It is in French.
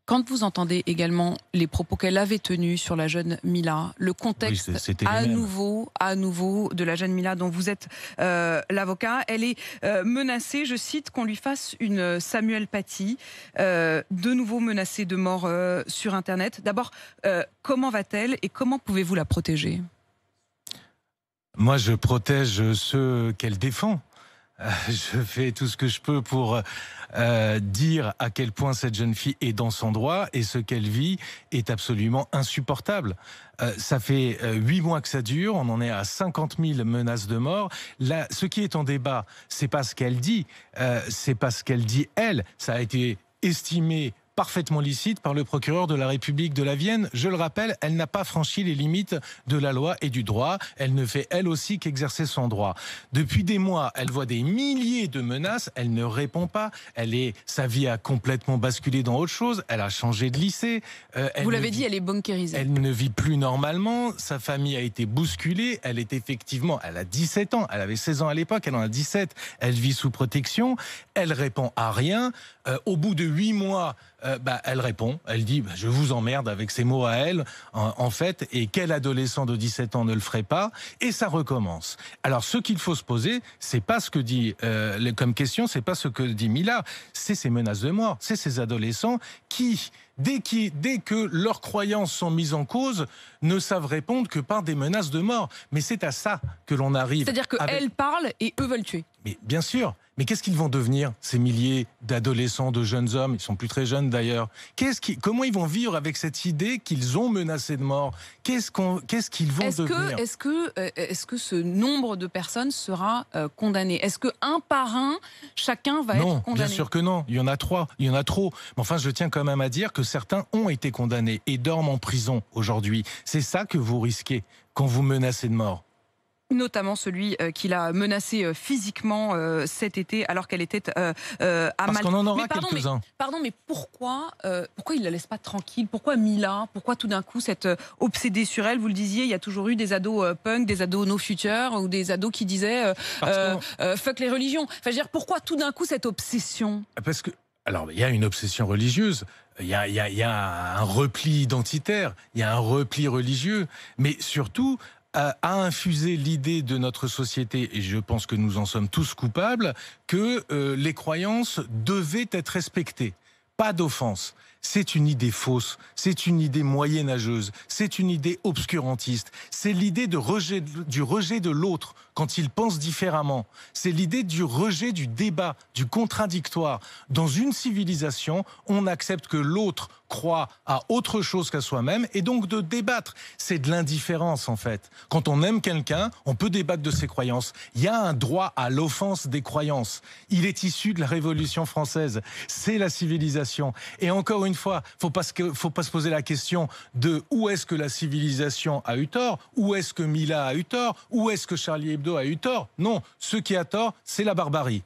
Quand vous entendez également les propos qu'elle avait tenus sur la jeune Mila, le contexte à nouveau de la jeune Mila dont vous êtes l'avocat, elle est menacée, je cite, qu'on lui fasse une Samuel Paty, de nouveau menacée de mort sur Internet. D'abord, comment va-t-elle et comment pouvez-vous la protéger ? Moi, je protège ceux qu'elle défend. Je fais tout ce que je peux pour dire à quel point cette jeune fille est dans son droit et ce qu'elle vit est absolument insupportable. Ça fait 8 mois que ça dure, on en est à 50 000 menaces de mort. Là, ce qui est en débat, c'est pas ce qu'elle dit, c'est pas ce qu'elle dit elle. Ça a été estimé parfaitement licite par le procureur de la République de la Vienne. Je le rappelle, elle n'a pas franchi les limites de la loi et du droit. Elle ne fait elle aussi qu'exercer son droit. Depuis des mois, elle voit des milliers de menaces. Elle ne répond pas. Sa vie a complètement basculé dans autre chose. Elle a changé de lycée. Vous l'avez dit, elle est bunkérisée. Elle ne vit plus normalement. Sa famille a été bousculée. Elle a 17 ans. Elle avait 16 ans à l'époque. Elle en a 17. Elle vit sous protection. Elle répond à rien. Au bout de 8 mois, elle répond, elle dit je vous emmerde avec ces mots à elle en fait, et quel adolescent de 17 ans ne le ferait pas, et ça recommence. Alors ce qu'il faut se poser, c'est pas ce que dit comme question, c'est pas ce que dit Mila, c'est ces menaces de mort, c'est ces adolescents qui dès que leurs croyances sont mises en cause, ne savent répondre que par des menaces de mort. Mais c'est à ça que l'on arrive. C'est-à-dire qu'elles parlent et eux veulent tuer. Mais bien sûr. Mais qu'est-ce qu'ils vont devenir, ces milliers d'adolescents, de jeunes hommes? Ils sont plus très jeunes d'ailleurs. Comment ils vont vivre avec cette idée qu'ils ont menacé de mort? Qu'est-ce qu'ils vont devenir? Est-ce que ce nombre de personnes sera condamné? Est-ce que un par un, chacun va être condamné? Non, bien sûr que non. Il y en a trop. Mais enfin, je tiens quand même à dire que certains ont été condamnés et dorment en prison aujourd'hui. C'est ça que vous risquez quand vous menacez de mort. Notamment celui qui l'a menacé physiquement cet été alors qu'elle était à Malte. Parce qu'on en aura quelques-uns. Pardon, mais pourquoi il ne la laisse pas tranquille? Pourquoi Mila? Pourquoi tout d'un coup cette obsédée sur elle? Vous le disiez, il y a toujours eu des ados punk, des ados no future ou des ados qui disaient fuck les religions. Enfin, je veux dire, pourquoi tout d'un coup cette obsession? Parce que, alors, il y a une obsession religieuse. Il y a un repli identitaire. Il y a un repli religieux. Mais surtout, a infusé l'idée de notre société, et je pense que nous en sommes tous coupables, que les croyances devaient être respectées. Pas d'offense. C'est une idée fausse, c'est une idée moyenâgeuse, c'est une idée obscurantiste. C'est l'idée du rejet de l'autre quand il pense différemment. C'est l'idée du rejet du débat, du contradictoire. Dans une civilisation, on accepte que l'autre croit à autre chose qu'à soi-même et donc de débattre. C'est de l'indifférence en fait. Quand on aime quelqu'un, on peut débattre de ses croyances. Il y a un droit à l'offense des croyances. Il est issu de la Révolution française. C'est la civilisation. Et encore une fois, faut pas se poser la question de où est-ce que la civilisation a eu tort, où est-ce que Mila a eu tort, où est-ce que Charlie Hebdo a eu tort. Non, ce qui a tort, c'est la barbarie.